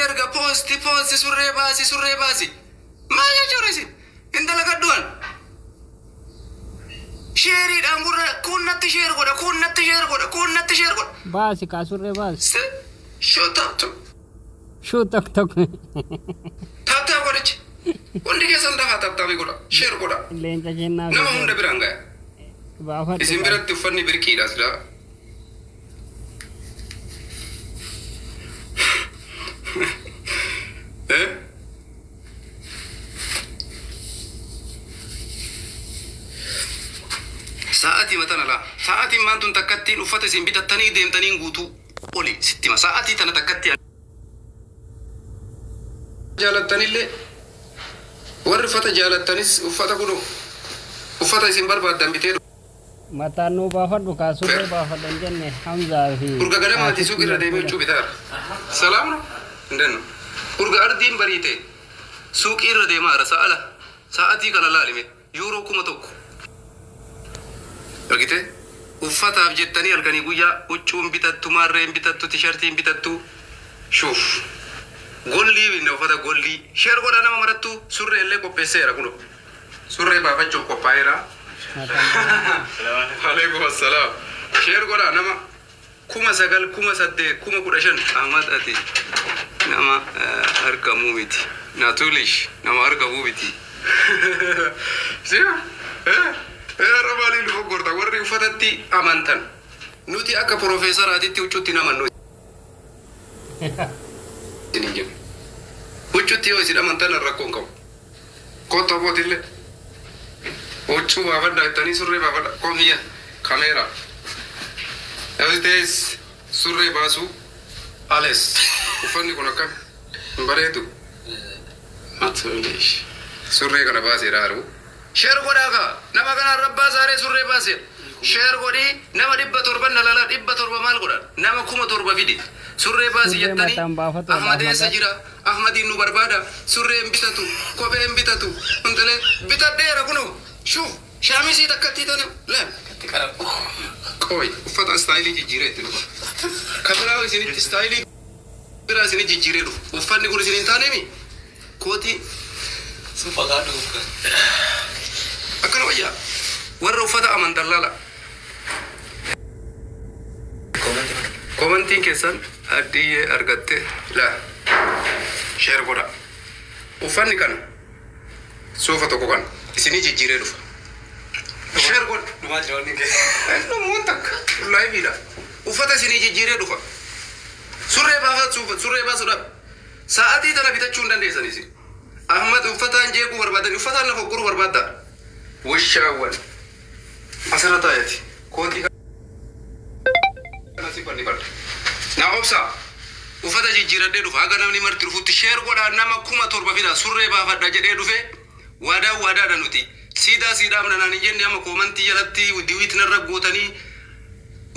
erga posti surree baasi. Maal jechuudha isin? Intala gadduun. Sheeriidhaan gurra kunnatti sheer godha. Baasi kaasurree baasi. Shoo tok tok. Taattaa godhichi. Hundi keessan dafaa taattaa godha. Sheer godha. Leenca kennaa. Nama hunda biraan gaya. Baafadhu. Isin biratti uffanni birqiidha sila. Sa'aatii matan alaa. Sa'aatiin maantun takkattiin uffata isin bitattanii deemtanii guutuu oli sittima. Sa'aatii tana takkatti jaalattanillee warri uffata jaalattanis uffata kudu uffata isin barbaaddan bitee mataan nuu baafadhu kaasurree baafadhan jenne Hamzaa fi urga ganamaati suuq irra deemee jechuu bitaara. Salaamna hindennu urga ardiin bariite suuqii irra deemaara sa'aatii kana laalime yuuroo 1,000 argite uffataaf jettanii halkanii guyyaa huccuun bitattu maarreen bitattu tishartiin bitattu shuuf gollii binne uffata gollii sheer godha nama marattu surree illee qopheesseera kuno surree baafachuuf qophaa'eera. Alaikum assalam. Sheer godha nama 9,000 8,000 15,000 Ahmad ati nama argamuu miti natulish nama argamuu miti. Siya Rabali lu gorta warri uffatatti amantan nuti akka profeesaraatitti huccuutti namannu. Huccuutti yoo isin amantan rakkoon qabu. Kottaa bootillee huccuu baafadha jettanii surree baafadha koomiyya kameera. Evidees surree baasuu ales uffanni kun akkam hin bareedu. Matulish surree kana baasee dhaaru. Sheer godhaa kaa nama kanaan rabbaa saaree surree baasee sheer godhii nama 700 nalala 700 maal godhan nama 1,000 fidi surree baasii jettanii Ahmad eessa jira Ahmadiin nu barbaada surree hin bitatu kophee hin bitatu hundalee bitadheera kunoo shuu shaamisii takkattii tana laan qoy uffata istaayilii jijjiiree itti dhufa kabiraa isinitti istaayilii biraa isinii jijjiiree dhufa uffanni kun isin hin taaneemi kootii fagaadhu akkana wayyaa warra uffata amantan lala komantiin keessan addiyyee argatte la sheer godha uffanni kana suufa tokko kana isinii jijjiiree dhufa sheer godha dhumaa jira wanni kee namoon takka laayibiidha uffata isinii jijjiiree dhufa surree baasuudhaaf sa'aatii tana bitachuu hin dandeessan isin Ahmad uffataan jeequu barbaadan uffataan lafa guruu barbaadda washaawwan asirratti ayati kootii kana si banni barda na obsa uffata jijjiiradhee dhufa haga namni marti dhufutti sheer godhaa nama 7,000 fida surree baafadha jedhee dhufe waadaadha nuti siidaa naan hin jenne amma koomantii jalatti diwiit narra gootanii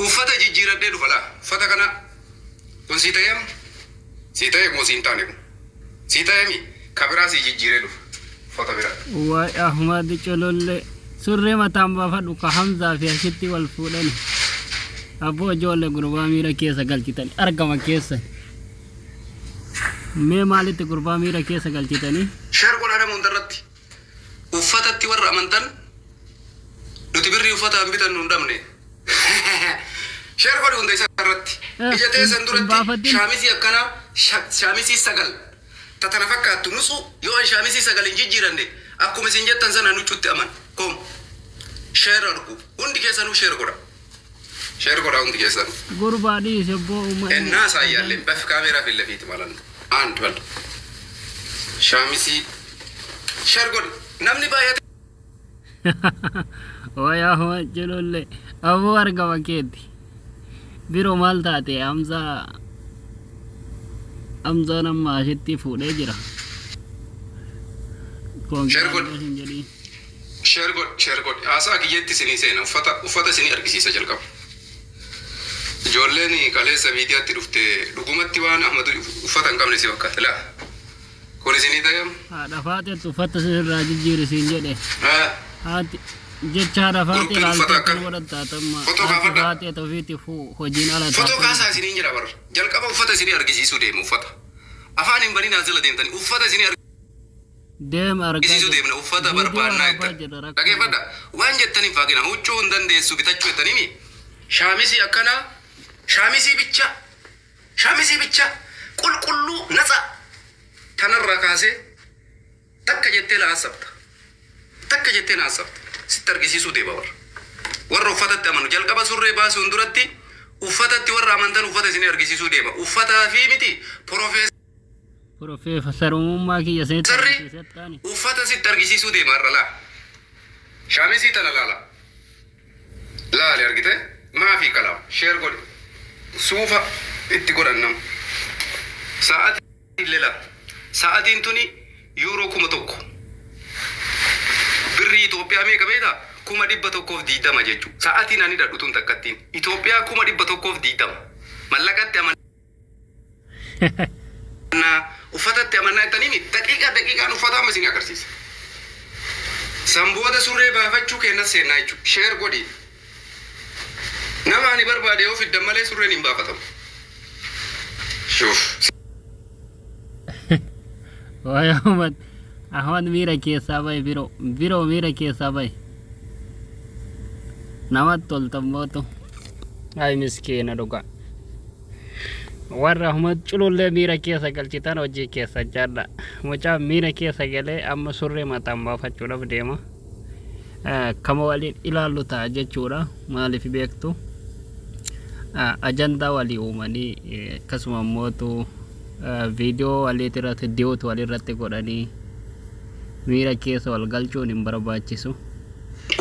uffata jijjiiradhee dhufa laa uffata kana kun sii ta'e moo siin taane kun sii ta'emi kabiraa sii jijjiiree dhufa uffata biraa. Waay Ahmad Cololle surree mataan baafadhu ka Hamzaa fi asitti wal fuudhani abboo ijoollee gurbaa miira keessa galchitani argama keessa mee maalitti gurbaa miira keessa galchitanii sheer godhaa nama hundarratti uffatatti warra amantan nuti birrii uffata hin bitannu hin dhabne sheer godhi hunda isaa irratti ija teessan duratti shaamisii akkanaa shaamisii 9 tatana fakkaattu nusu yoo shaamisii 9 hin jijjiiranne akkuma isin jettan sana nucutti aman kom sheer argu hundi keessanuu sheer godha hundi keessan gurbaa dhiise boo ennaa saayyaallee baf kaameeraa fi lafiiti malan aantu bal shaamisii sheer godhi namni baay'ate waay Ahmad Cololle aboo argama keetti biroo maal taate Hamzaa nama asitti fuudhee jira. Sheer god aasaa kiyyeetti isinii seena uffata isinii argisiisa jalqaba. Ijoolleen kaleessa viidiyaatti dhufte dhugumatti waan Ahmad uffata hin qabne si fakkaate laa. Kun isinii ta'eem? Haadha faateetti uffata sirraa jijjiirisiin jedhe. Haati jecha haadha faatee ilaaltee kan godhattaatamma. Haati faateet ofiitti hojiin ala taate. Fotoo kaasaa isiniin jira barra. Jalqaba uffata isinii argisiisuu deemu uffata. afaan hin baniin asila deemtanii uffata isinii Deem argisiisuu deemna uffata barbaannaa jettan dhageeffadha waan jettaniif faagina huccuu hin dandeessu bitachuu jettanii shaamisii akkana shaamisii bicha qulqulluu natsa tanarraa kaasee takka jettee laasabta sitti argisiisuu deema warra uffatatti amanu jalqaba surree baasuun duratti uffatatti warra amantan uffata isinii argisiisuu deema uffataa fi miti Profeesarummaa kiyya seetti uffata sitti argisiisuu deema irra laa shaamisii tana laali argite maafi kalaam sheer godhe suufa itti godhannam sa'aatii illee sa'aatiin tuni yuuroo 1,000 birrii Itoophiyaa meeqa beektaa 120 jechuudha sa'aatiin ani dhadhutuun takkattiin Itoophiyaa 120 mallaqatti amanna uffatatti amanna jettanii daqiiqaan uffataa amma isin agarsiisa sanboota surree baafachuu kennas seenaa jechuudha sheer godhi nama ani barbaade yoo fiddan malee surreen hin baafatamu shuuf Wai Ahmad mira keessa bahe biro mira keessa bahe nama toltamootu ay miskiina dhuga warra Ahmad culullee mira keessa galchitan hojii keessa jadda mucaa mira keessa galee amma surree mataan baafachuudhaaf deema kama waliin ilaallu ta'a jechuudha maaliif beektu ajandaa walii uumanii akkasuma mootu video walitti irratti dhiyootu walirratti godhanii miira keessa wal galchuun hin barbaachisu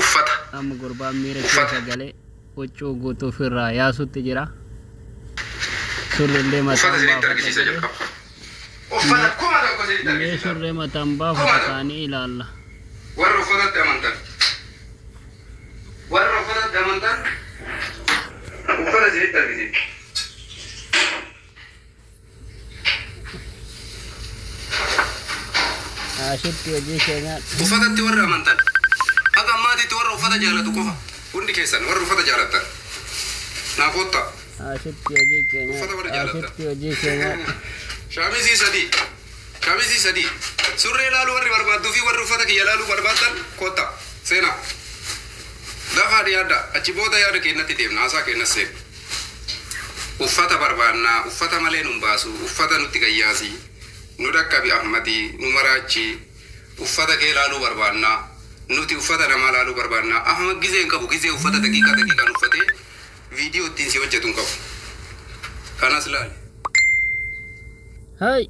uffata amma gurbaan miira keessa galee huccuu guutuuf irraa yaasutti jira surree mataan surree mataan baafata taanii ilaalla warra uffatatti amantan uffata isinitti argisiisa Ashitti hojii keenyaa uffatatti warra amantan akka ammaatitti warra uffata jaalatu qofa hundi keessan warra uffata jaalattan naa kotta Ashitti hojii keenyaa shaamisii sadii surree ilaaluu warri barbaadduu fi warri uffata kiyya ilaaluu barbaaddan kotta seenaa lafaa dhiyaadda achi booda yaada keenyatti deemna haasaa keenyas seenu uffata barbaannaa uffata malee nun baasu uffata nutti gayyaasii nu dhaqqabi Ahmadii nu maraachi uffata kee ilaaluu barbaannaa nuti uffata namaa ilaaluu barbaannaa Ahmad gizee hin qabu gizee uffata daqiiqaan uffatee viidiyoo ittiin si hojjetu hin qabu kanas ilaali hai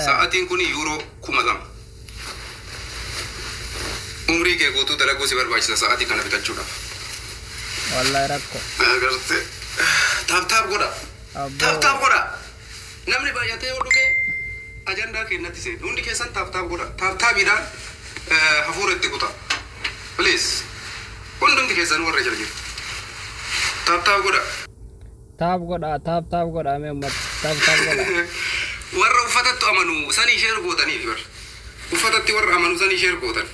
sa'aatiin kun yuuroo 2,000 umrii kee guutuu dalaguu si barbaachisa sa'aatii kana bitachuudhaaf wallahi rakko agarte taap godha namni baay'atee yoo dhufe ajandaa keenyatti seenu hundi keessan taap godha taabiidhaan hafuura itti kutaa please hundumti keessan warra jira jiru taap godha mee ummat taap godha warra uffatatti amanu sanii sheer gootaniif bar uffatatti warra amanu sanii sheer gootan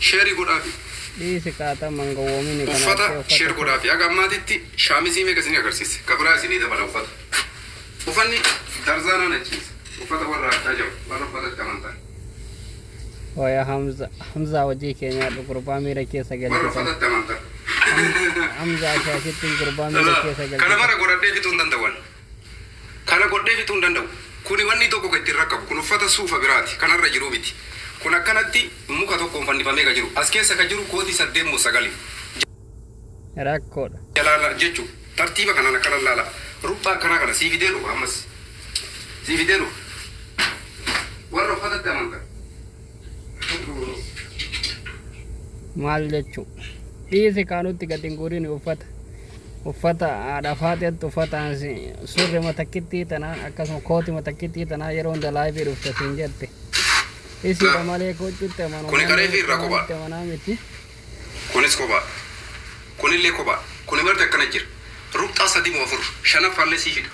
sheeri godhaafi dhiisi kaata mangowoomini kana uffata sheer godhaafi aga ammaatitti shaamisii meeqa isinii agarsiise kabraa isinii dabala uffanni darzaanaan achiisa uffata warra akkaa jiru warra uffatatti amantan Waya Hamza hojii keenyaa gurbaa miira keessa warra galchitan uffatatti amantan Hamza shaashitti gurbaa miira keessa kana galchitan mara godhadhee fixuu hin danda'an kana godhee fixuu hin danda'u kuni wanni tokko kan ittiin rakkabu kun uffata suufa biraati kanarra jiru miti kun akkanatti muka tokkoon fannifamee jiru as keessa kan jiru kootii 8 rakkoodha jalaala jechuun tartiiba kanaan akkana laala ruphaa akkanaa kana sii fideeru ammas sii fideeru warra uffatatti amantan maal jechuu dhiisi kaanutti gatiin guriin uffata aadafaateetti uffataan surre matakkitti tanaan akkasuma kooti matakkitti tanaa yeroo hunda laayifii dhufte siin jette isiidha malee kochuutti amanu kuni karee fi irra kophaa miti kunis kophaa kunillee kophaa kuni marti akkana jira ruphaa 3 moo 4 shanaffaallee sii fida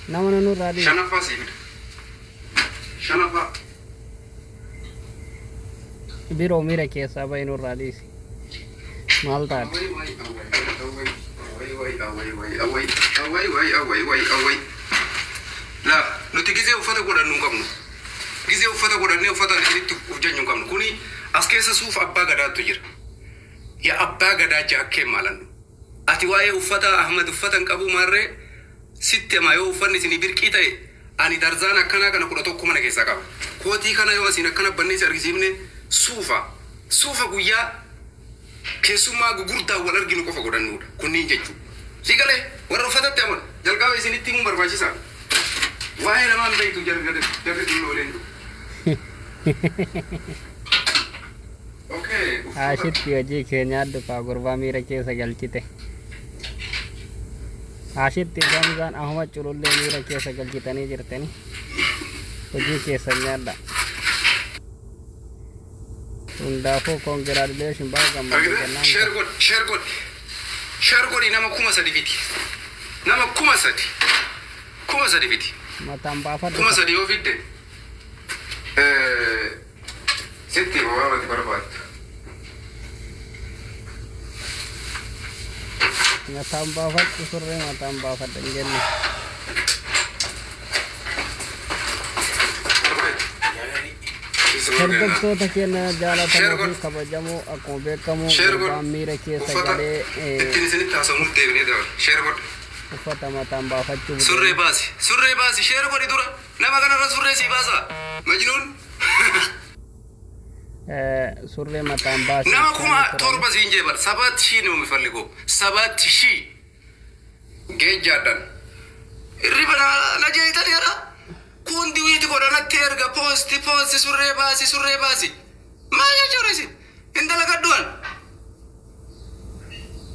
nama nurraa dhiisi shanaffaa sii fida shanaffaa biroo miira keessaa bahi nurraa dhiisi maal taate away La nuti gizee uffata godhannu hin qabnu. Gizee uffata godhannee uffata isinitti uf jennu hin qabnu. Kuni as keessa suuf abbaa gadaatu jira. Yaa abbaa gadaa jaakkee maalannu. Ati waa'ee uffata Ahmad uffata hin qabu maarree sitti himaa yoo uffanni isinii birqii ta'e ani darzaan akkanaa kana 11 mana keessaa qaba. Kootii kana yoo isin akkana bannee si argisiifne suufa guyyaa keessummaa gugurdaa wal arginu qofa godhannuudha. Kunniin jechuudha. Sigalee warra uffatatti aman jalqaba isinitti himuun barbaachisaa. Waa'ee namaan beektu jarri dullooleen jiru. Okay. Ashitti hojii keenyaa dhufaa gurbaa miira keessa galchite. Ashitti Zamzaan Ahmad culullee miira keessa galchitanii jirtanii hojii keessa nyaadha. Hundaafuu congratulation baga gammaduu kennaan. Share godhi nama 3,000 fiti. Nama 3,000. 3,000 fiti. Mataan baafadhu. 3,000 yoo fidde. Sitti waamati barbaaddu. Mataan baafadhu surree mataan baafadhu hin jenne. Hordoftoota keenya jaallatamoo fi kabajamoo akkuma beekamu gurbaan miira keessa galee ittiin isinitti haasa'uun deebinee dabalu. Share godhi. Uffata mataan baafachuu. Surree baasi. Share godhi dura. Nama kanarra surree si baasa. Majnuun. Surree mataan baasi. Nama 7,000 siin jeebar. 7,000 ni umifalligo. 7,000. Geejjaadhaan. Riba na jeetan yara. Kundi wiiti godhanatti erga poosti surree baasi. Maal jechuudha isin? Intala gadduwan.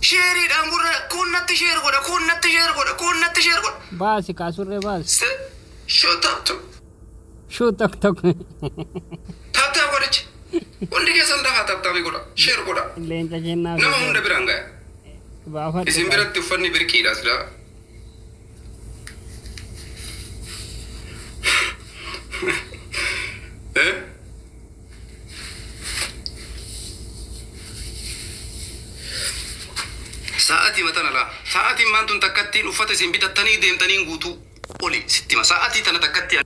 Sheeriidhaan gurra kunnatti sheer godha. Baasi kaa surree baasi. Shuu tok. Taaptaa godhichi. Hundi keessan dafaa taaptaa godha. Sheer godha. Leenca kennaa. Nama hunda biraan gaya. Baafadhu. Isin biratti uffanni birqiidha silaa. Sa'aatii matan alaa. Sa'aatiin maantun takkattiin uffata isin bitattanii deemtaniin guutuu oli sittima. Sa'aatii tana takkatti